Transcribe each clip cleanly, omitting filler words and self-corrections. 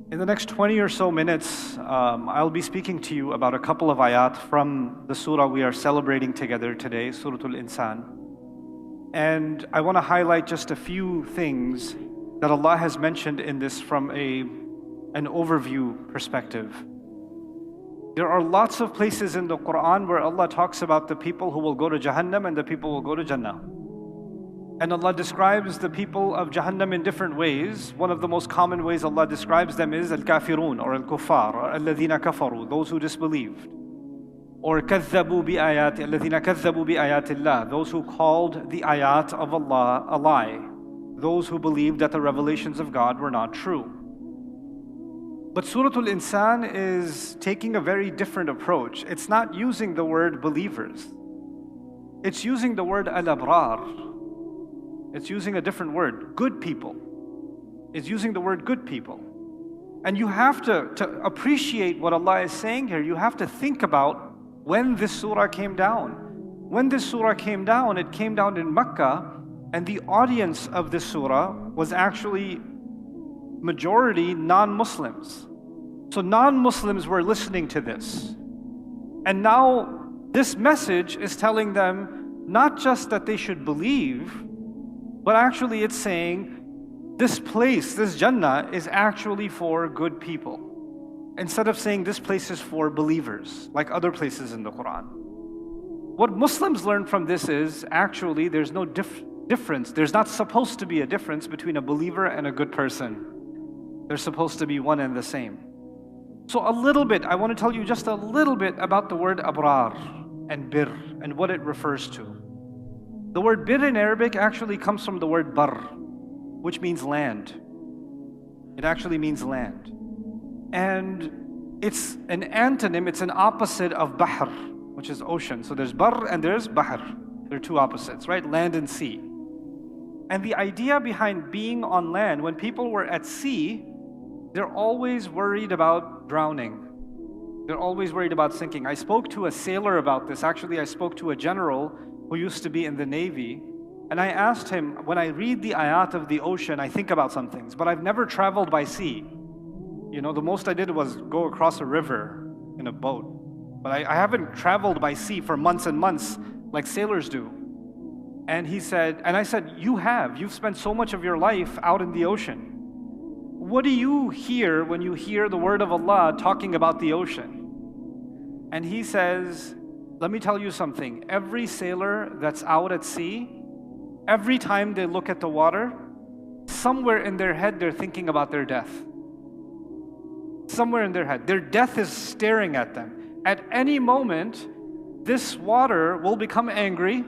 In the next 20 or so minutes, I'll be speaking to you about a couple of ayat from the surah we are celebrating together today, Surah al-Insan. And I want to highlight just a few things that Allah has mentioned in this from an overview perspective. There are lots of places in the Quran where Allah talks about the people who will go to Jahannam and the people who will go to Jannah. And Allah describes the people of Jahannam in different ways. One of the most common ways Allah describes them is al-kafirun or al-kuffar or alladhina kafaru, those who disbelieved. Or كذبوا بآيات الذين كذبوا بآيات الله, those who called the ayat of Allah a lie, those who believed that the revelations of God were not true. But Surah al-Insan is taking a very different approach. It's not using the word believers. It's using the word al-abrar. It's using a different word, good people. It's using the word good people. And you have to appreciate what Allah is saying here. You have to think about when this surah came down. When this surah came down, it came down in Mecca, and the audience of this surah was actually majority non-Muslims. So non-Muslims were listening to this. And now this message is telling them not just that they should believe, but actually it's saying this place, this Jannah, is actually for good people. Instead of saying this place is for believers, like other places in the Quran. What Muslims learn from this is actually there's no difference. There's not supposed to be a difference between a believer and a good person. They're supposed to be one and the same. So a little bit, I want to tell you just a little bit about the word abrar and bir and what it refers to. The word bir in Arabic actually comes from the word bar, which means land. It actually means land. And it's an antonym, it's an opposite of bahr, which is ocean. So there's bar and there's bahr. They're two opposites, right? Land and sea. And the idea behind being on land, when people were at sea, they're always worried about drowning. They're always worried about sinking. I spoke to a sailor about this. Actually, I spoke to a general who used to be in the Navy, and I asked him, when I read the ayat of the ocean, I think about some things, but I've never traveled by sea. You know, the most I did was go across a river in a boat. But I haven't traveled by sea for months and months like sailors do. And he said, and I said, you've spent so much of your life out in the ocean. What do you hear when you hear the word of Allah talking about the ocean? And he says, let me tell you something. Every sailor that's out at sea, every time they look at the water, somewhere in their head they're thinking about their death. Somewhere in their head. Their death is staring at them. At any moment, this water will become angry.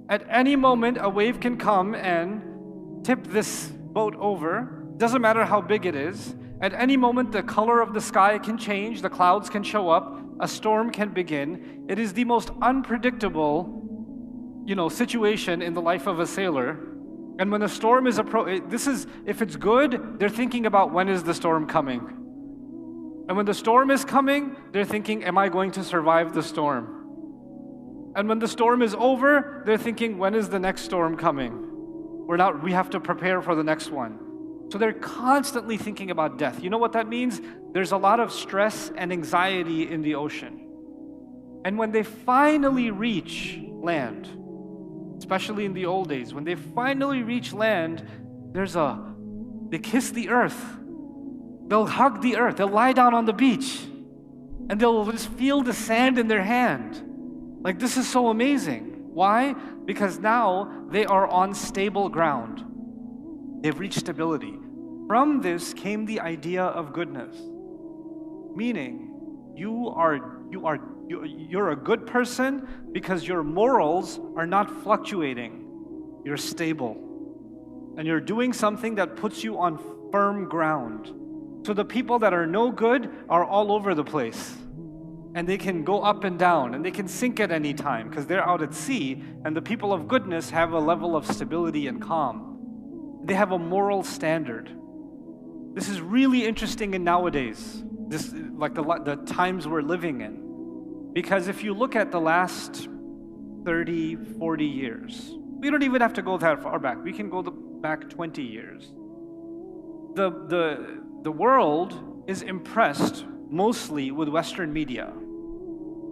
At any moment, a wave can come and tip this boat over. Doesn't matter how big it is. At any moment, the color of the sky can change, the clouds can show up, a storm can begin. It is the most unpredictable, situation in the life of a sailor. And when a storm is if it's good, they're thinking about when is the storm coming. And when the storm is coming, they're thinking, am I going to survive the storm? And when the storm is over, they're thinking, when is the next storm coming? We have to prepare for the next one. So they're constantly thinking about death. You know what that means? There's a lot of stress and anxiety in the ocean. And when they finally reach land, especially in the old days, when they finally reach land, they kiss the earth. They'll hug the earth. They'll lie down on the beach. And they'll just feel the sand in their hand. Like, this is so amazing. Why? Because now they are on stable ground. They've reached stability. From this came the idea of goodness. Meaning, you're a good person because your morals are not fluctuating. You're stable. And you're doing something that puts you on firm ground. So the people that are no good are all over the place. And they can go up and down, and they can sink at any time because they're out at sea, and the people of goodness have a level of stability and calm. They have a moral standard. This is really interesting in nowadays, the times we're living in. Because if you look at the last 30, 40 years, we don't even have to go that far back. We can go back 20 years. The the world is impressed mostly with Western media.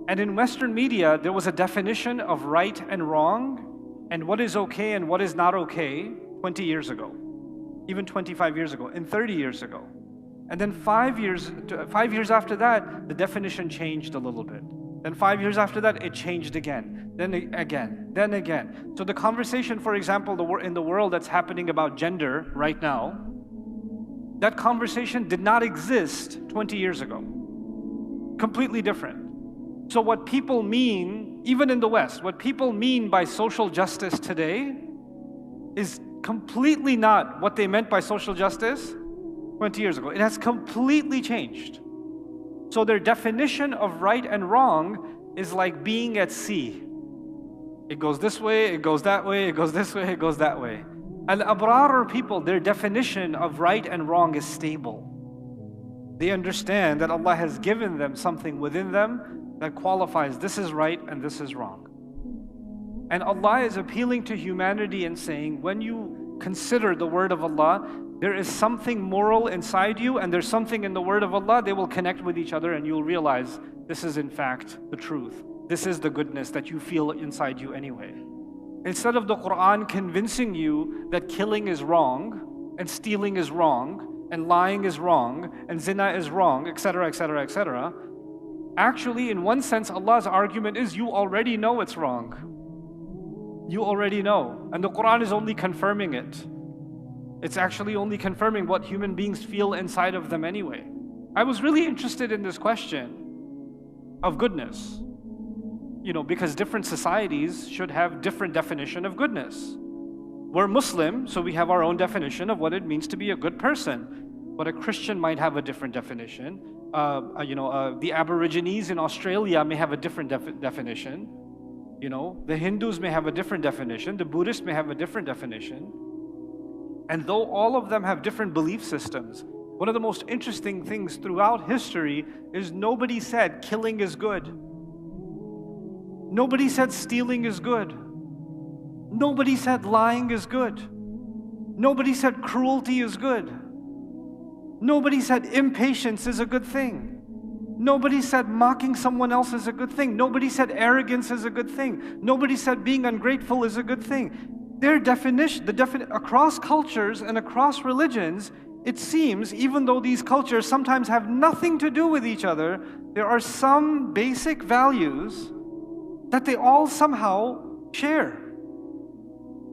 And in Western media, there was a definition of right and wrong and what is okay and what is not okay 20 years ago, even 25 years ago, and 30 years ago. And then 5 years after that, the definition changed a little bit. Then 5 years after that, it changed again, then again. So the conversation, for example, in the world that's happening about gender right now, that conversation did not exist 20 years ago. Completely different. So what people mean, even in the West, what people mean by social justice today is completely not what they meant by social justice 20 years ago. It has completely changed. So their definition of right and wrong is like being at sea. It goes this way, it goes that way, it goes this way, it goes that way. Al-Abrar are people, their definition of right and wrong is stable. They understand that Allah has given them something within them that qualifies this is right and this is wrong. And Allah is appealing to humanity and saying, when you consider the word of Allah, there is something moral inside you and there's something in the word of Allah. They will connect with each other and you'll realize this is in fact the truth. This is the goodness that you feel inside you anyway. Instead of the Quran convincing you that killing is wrong and stealing is wrong and lying is wrong and zina is wrong, etc., etc., etc. Actually, in one sense, Allah's argument is you already know it's wrong. You already know. And the Quran is only confirming it. It's actually only confirming what human beings feel inside of them anyway. I was really interested in this question of goodness. Because different societies should have different definition of goodness. We're Muslim, so we have our own definition of what it means to be a good person. But a Christian might have a different definition. The Aborigines in Australia may have a different definition. The Hindus may have a different definition. The Buddhists may have a different definition. And though all of them have different belief systems, one of the most interesting things throughout history is nobody said killing is good. Nobody said stealing is good. Nobody said lying is good. Nobody said cruelty is good. Nobody said impatience is a good thing. Nobody said mocking someone else is a good thing. Nobody said arrogance is a good thing. Nobody said being ungrateful is a good thing. Their definition, across cultures and across religions, it seems, even though these cultures sometimes have nothing to do with each other, there are some basic values that they all somehow share.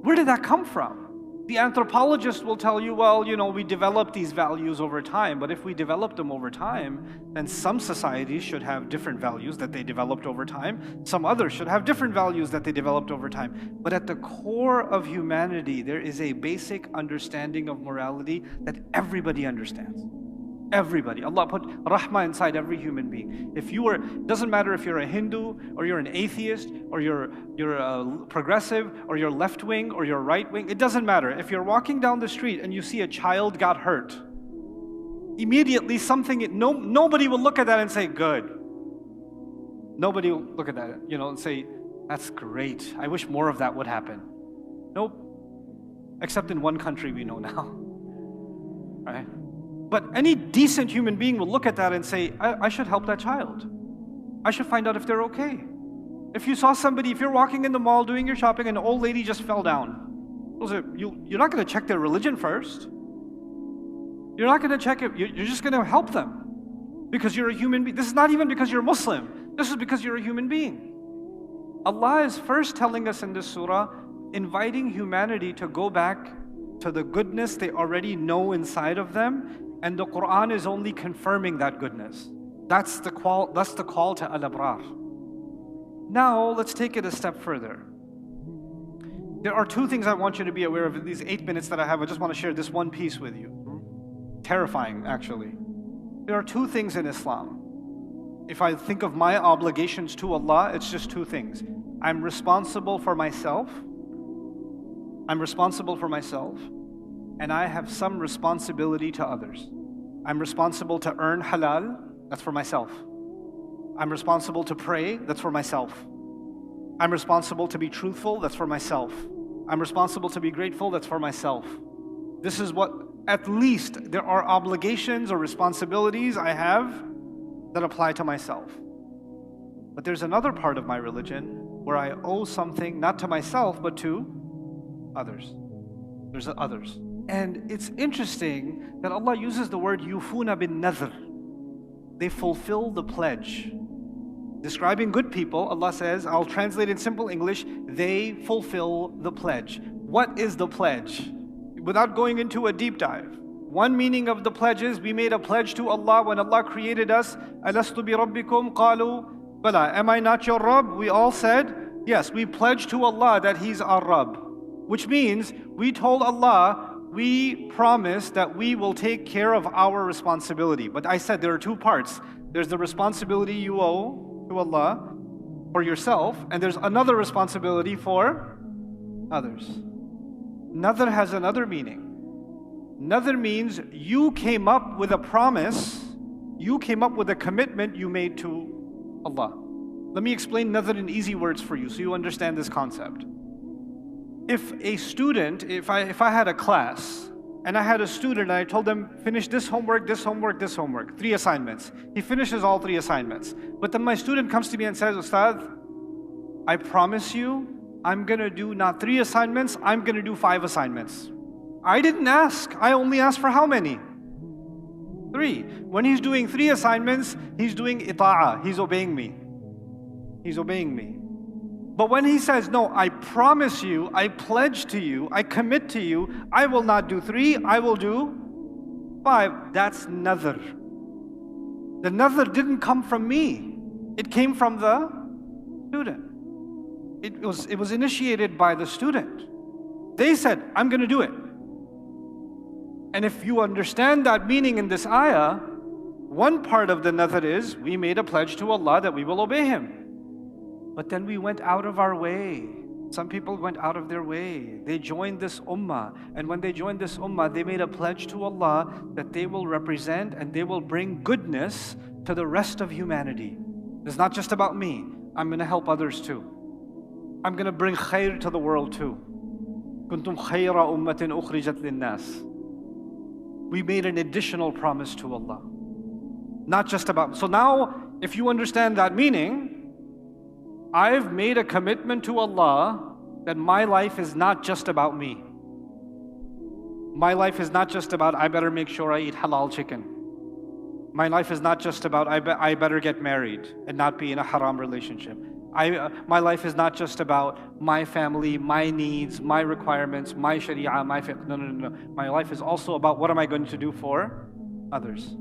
Where did that come from? The anthropologist will tell you, well, we developed these values over time, but if we developed them over time, then some societies should have different values that they developed over time. Some others should have different values that they developed over time. But at the core of humanity, there is a basic understanding of morality that everybody understands. Everybody. Allah put rahmah inside every human being. Doesn't matter if you're a Hindu or you're an atheist or you're a progressive or you're left wing or you're right wing. It doesn't matter. If you're walking down the street and you see a child got hurt, immediately nobody will look at that and say good. Nobody will look at that, and say that's great. I wish more of that would happen. Nope. Except in one country we know now. Right? But any decent human being will look at that and say, I should help that child. I should find out if they're okay. If you're walking in the mall doing your shopping and an old lady just fell down, you're not going to check their religion first. You're not going to check it. You're just going to help them because you're a human being. This is not even because you're Muslim. This is because you're a human being. Allah is first telling us in this surah, inviting humanity to go back to the goodness they already know inside of them. And the Quran is only confirming that goodness. That's the call to al-Abrar. Now, let's take it a step further. There are two things I want you to be aware of in these 8 minutes that I have. I just want to share this one piece with you. Terrifying, actually. There are two things in Islam. If I think of my obligations to Allah, it's just two things. I'm responsible for myself. And I have some responsibility to others. I'm responsible to earn halal, that's for myself. I'm responsible to pray, that's for myself. I'm responsible to be truthful, that's for myself. I'm responsible to be grateful, that's for myself. This is what at least there are obligations or responsibilities I have that apply to myself. But there's another part of my religion where I owe something not to myself but to others. There's others. And it's interesting that Allah uses the word yufuna bin nadhr. They fulfill the pledge. Describing good people, Allah says, I'll translate in simple English, they fulfill the pledge. What is the pledge? Without going into a deep dive. One meaning of the pledge is we made a pledge to Allah when Allah created us. Alastu bi rabbikum qalu bala. Am I not your Rabb? We all said, yes, we pledged to Allah that He's our Rabb. Which means we told Allah, we promise that we will take care of our responsibility. But I said there are two parts. There's the responsibility you owe to Allah for yourself, and there's another responsibility for others. Nadhr has another meaning. Nadhr means you came up with a promise, you came up with a commitment you made to Allah. Let me explain nadhr in easy words for you so you understand this concept. If a student, if I had a class and I had a student and I told them finish this homework, this homework, this homework, 3 assignments. He finishes all 3 assignments. But then my student comes to me and says, Ustad, I promise you I'm going to do not 3 assignments, I'm going to do 5 assignments. I didn't ask. I only asked for how many? 3. When he's doing 3 assignments, he's doing ita'ah. He's obeying me. He's obeying me. But when he says, no, I promise you, I pledge to you, I commit to you, I will not do 3, I will do 5. That's nadhr. The nadhr didn't come from me. It came from the student. It was initiated by the student. They said, I'm going to do it. And if you understand that meaning in this ayah, one part of the nadhr is, we made a pledge to Allah that we will obey Him. But then we went out of our way. Some people went out of their way. They joined this ummah. And when they joined this ummah, they made a pledge to Allah that they will represent and they will bring goodness to the rest of humanity. It's not just about me. I'm going to help others too. I'm going to bring khair to the world too. كُنْتُمْ خَيْرَ أُمَّةٍ أُخْرِجَتْ لِلنَّاسِ. We made an additional promise to Allah. Not just about... So now, if you understand that meaning, I've made a commitment to Allah that my life is not just about me. My life is not just about, I better make sure I eat halal chicken. My life is not just about, I better get married and not be in a haram relationship. My life is not just about my family, my needs, my requirements, my sharia, my fiqh. No. My life is also about what am I going to do for others.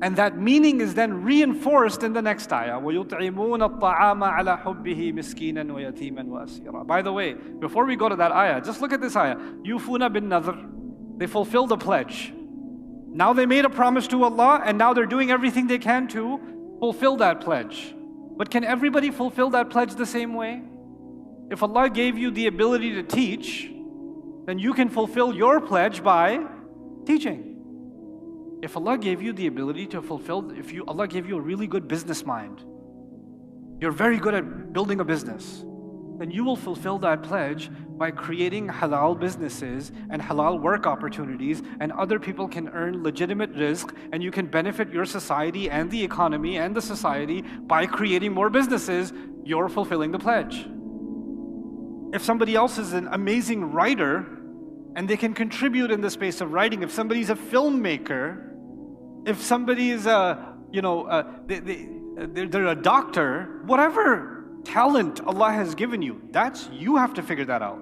And that meaning is then reinforced in the next ayah. وَيُطْعِمُونَ الطَّعَامَ عَلَى حُبِّهِ مِسْكِينًا وَيَتِيمًا وَأَسِيرًا. By the way, before we go to that ayah, just look at this ayah. يُوفُونَ بِالنَّذْرِ. They fulfilled the pledge. Now they made a promise to Allah and now they're doing everything they can to fulfill that pledge. But can everybody fulfill that pledge the same way? If Allah gave you the ability to teach, then you can fulfill your pledge by teaching. If Allah gave you the ability to fulfill, Allah gave you a really good business mind, you're very good at building a business, then you will fulfill that pledge by creating halal businesses and halal work opportunities, and other people can earn legitimate rizq, and you can benefit your society and the economy and the society by creating more businesses. You're fulfilling the pledge. If somebody else is an amazing writer and they can contribute in the space of writing, if somebody's a filmmaker, if somebody is they're a doctor, whatever talent Allah has given you, you have to figure that out.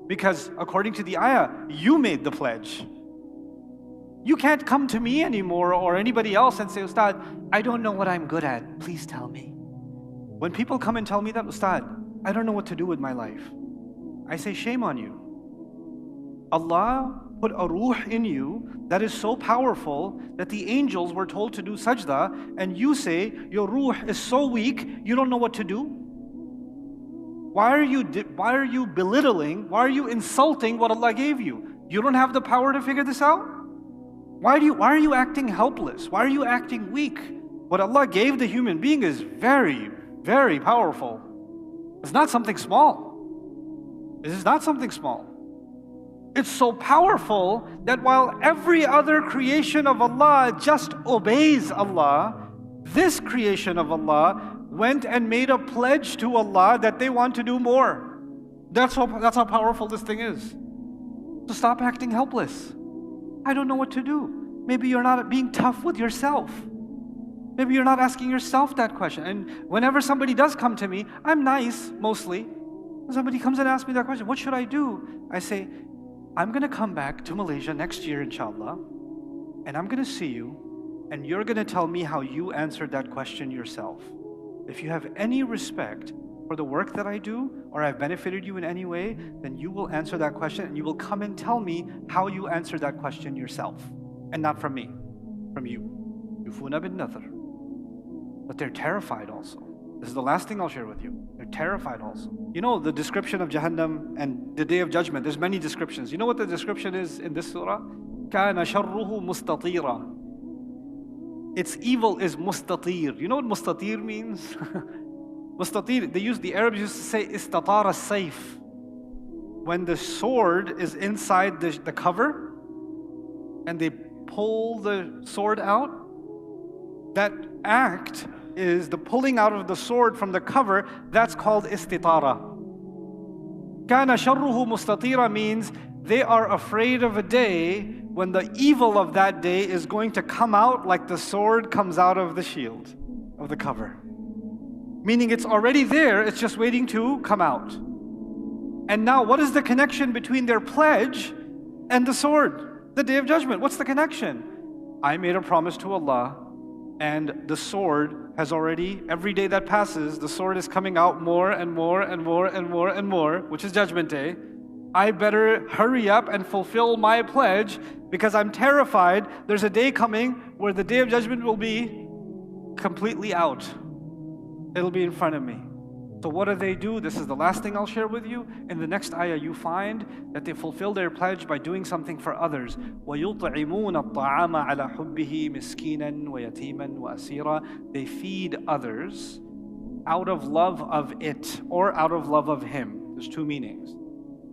Because according to the ayah, you made the pledge. You can't come to me anymore or anybody else and say, Ustad, I don't know what I'm good at, please tell me. When people come and tell me that, Ustad, I don't know what to do with my life, I say, shame on you. Allah put a ruh in you that is so powerful that the angels were told to do sajda, and you say your ruh is so weak you don't know what to do? Why are you belittling, why are you insulting what Allah gave you? You don't have the power to figure this out? Why are you acting helpless? Why are you acting weak? What Allah gave the human being is very, very powerful. It's not something small. This is not something small. It's so powerful that while every other creation of Allah just obeys Allah, this creation of Allah went and made a pledge to Allah that they want to do more. That's how powerful this thing is. So stop acting helpless. I don't know what to do. Maybe you're not being tough with yourself. Maybe you're not asking yourself that question. And whenever somebody does come to me, I'm nice, mostly. When somebody comes and asks me that question, what should I do? I say, I'm going to come back to Malaysia next year, inshallah, and I'm going to see you, and you're going to tell me how you answered that question yourself. If you have any respect for the work that I do, or I've benefited you in any way, then you will answer that question, and you will come and tell me how you answered that question yourself, and not from me, from you. Yufuna bin nadhr. But they're terrified also. This is the last thing I'll share with you. They're terrified also. You know the description of Jahannam and the Day of Judgment, there's many descriptions. You know what the description is in this surah? كَانَ شَرُّهُ مُسْتَطِيرًا. Its evil is mustatir. You know what mustatir means? Mustatir, the Arabs used to say istatara sayf. When the sword is inside the cover and they pull the sword out, that act is the pulling out of the sword from the cover. That's called istitara. كَانَ شَرُّهُ مُسْتَطِيرًا means they are afraid of a day when the evil of that day is going to come out like the sword comes out of the shield, of the cover. Meaning it's already there, it's just waiting to come out. And now what is the connection between their pledge and the sword? The Day of Judgment. What's the connection? I made a promise to Allah, and the sword has already, every day that passes, the sword is coming out more and more and more and more and more, which is Judgment Day. I better hurry up and fulfill my pledge because I'm terrified there's a day coming where the Day of Judgment will be completely out. It'll be in front of me. So what do? This is the last thing I'll share with you. In the next ayah, you find that they fulfill their pledge by doing something for others. وَيُطْعِمُونَ الطَّعَامَ عَلَى حُبِّهِ مِسْكِينًا وَيَتِيمًا وَأَسِيرًا. They feed others out of love of it or out of love of him. There's two meanings.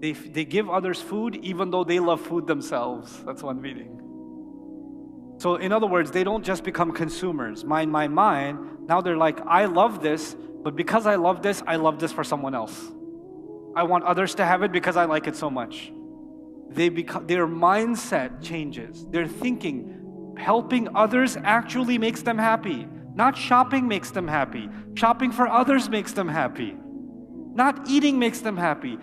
They give others food even though they love food themselves. That's one meaning. So in other words, they don't just become consumers. Mine. Now they're like, I love this, but because I love this for someone else. I want others to have it because I like it so much. Their mindset changes. Their thinking, helping others actually makes them happy. Not shopping makes them happy. Shopping for others makes them happy. Not eating makes them happy.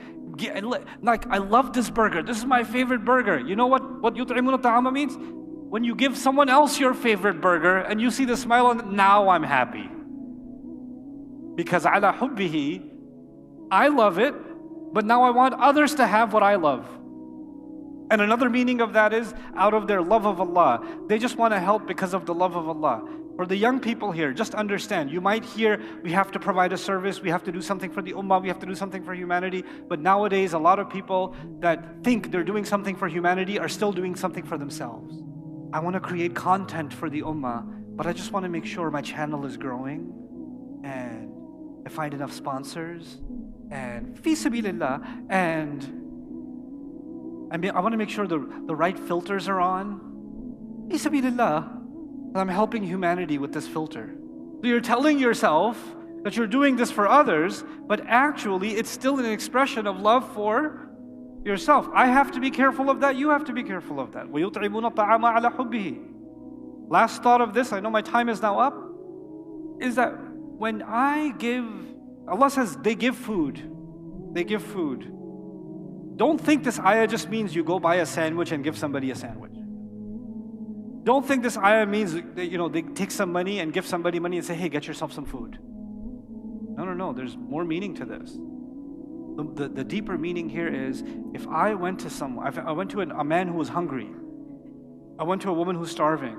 Like, I love this burger. This is my favorite burger. You know what يُطْعِمُونَ الطَّعَامَ means? When you give someone else your favorite burger and you see the smile on it, now I'm happy. Because عَلَى حُبِّهِ, I love it, but now I want others to have what I love. And another meaning of that is out of their love of Allah. They just want to help because of the love of Allah. For the young people here, just understand, you might hear, we have to provide a service, we have to do something for the ummah, we have to do something for humanity. But nowadays, a lot of people that think they're doing something for humanity are still doing something for themselves. I want to create content for the ummah, but I just want to make sure my channel is growing and I find enough sponsors and fi sabilillah, and I want to make sure the right filters are on. Fi sabilillah. And I'm helping humanity with this filter. So you're telling yourself that you're doing this for others, but actually it's still an expression of love for yourself. I have to be careful of that. You have to be careful of that. وَيُطْعِمُونَ الطَّعَامَ عَلَى حُبِّهِ. Last thought of this, I know my time is now up, is that when I give, Allah says they give food. They give food. Don't think this ayah just means you go buy a sandwich and give somebody a sandwich. Don't think this ayah means that, they take some money and give somebody money and say, hey, get yourself some food. No, there's more meaning to this. The deeper meaning here is, if I went to someone, I went to a man who was hungry, I went to a woman who's starving,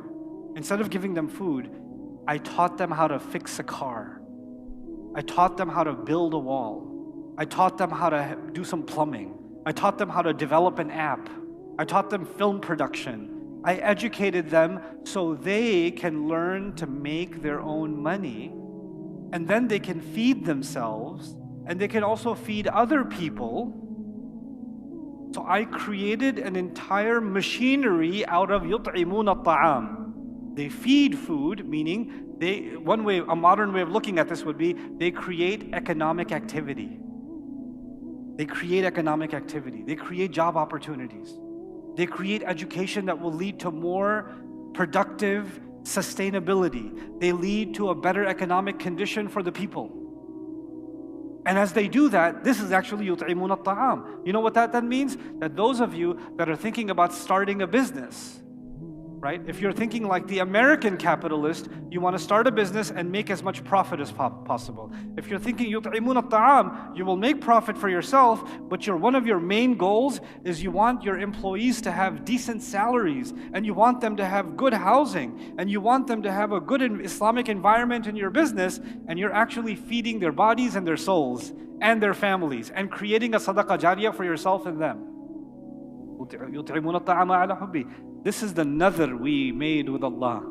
instead of giving them food, I taught them how to fix a car. I taught them how to build a wall. I taught them how to do some plumbing. I taught them how to develop an app. I taught them film production. I educated them so they can learn to make their own money, and then they can feed themselves, and they can also feed other people. So I created an entire machinery out of يُطْعِمُونَ الطَّعَامِ. They feed food, meaning a modern way of looking at this would be they create economic activity. They create economic activity. They create job opportunities. They create education that will lead to more productive sustainability. They lead to a better economic condition for the people. And as they do that, this is actually يُطْعِمُونَ الطَّعَامِ. You know what that means? That those of you that are thinking about starting a business, right? If you're thinking like the American capitalist, you want to start a business and make as much profit as possible. If you're thinking يُطْعِمُونَ الطَّعَامِ, you will make profit for yourself, but one of your main goals is you want your employees to have decent salaries, and you want them to have good housing, and you want them to have a good Islamic environment in your business, and you're actually feeding their bodies and their souls and their families and creating a sadaqah jariyah for yourself and them. يُطْعِمُونَ الطَّعَامَ عَلَى حُبِّهِ. This is the nadhr we made with Allah.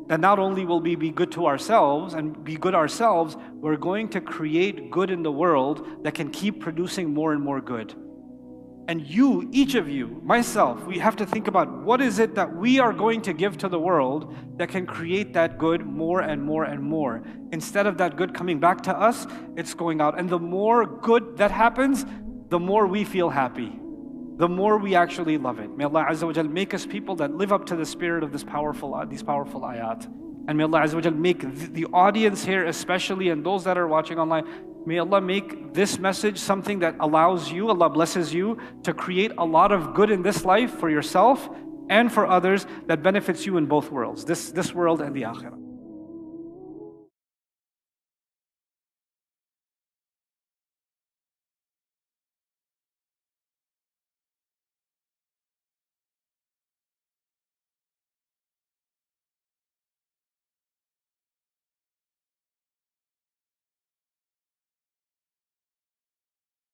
That not only will we be good to ourselves and be good ourselves, we're going to create good in the world that can keep producing more and more good. And you, each of you, myself, we have to think about what is it that we are going to give to the world that can create that good more and more and more. Instead of that good coming back to us, it's going out. And the more good that happens, the more we feel happy. The more we actually love it. May Allah Azza wa Jal make us people that live up to the spirit of these powerful ayat. And may Allah Azza wa Jal make the audience here especially, and those that are watching online, may Allah make this message something that allows you, Allah blesses you, to create a lot of good in this life for yourself and for others that benefits you in both worlds, this world and the akhirah.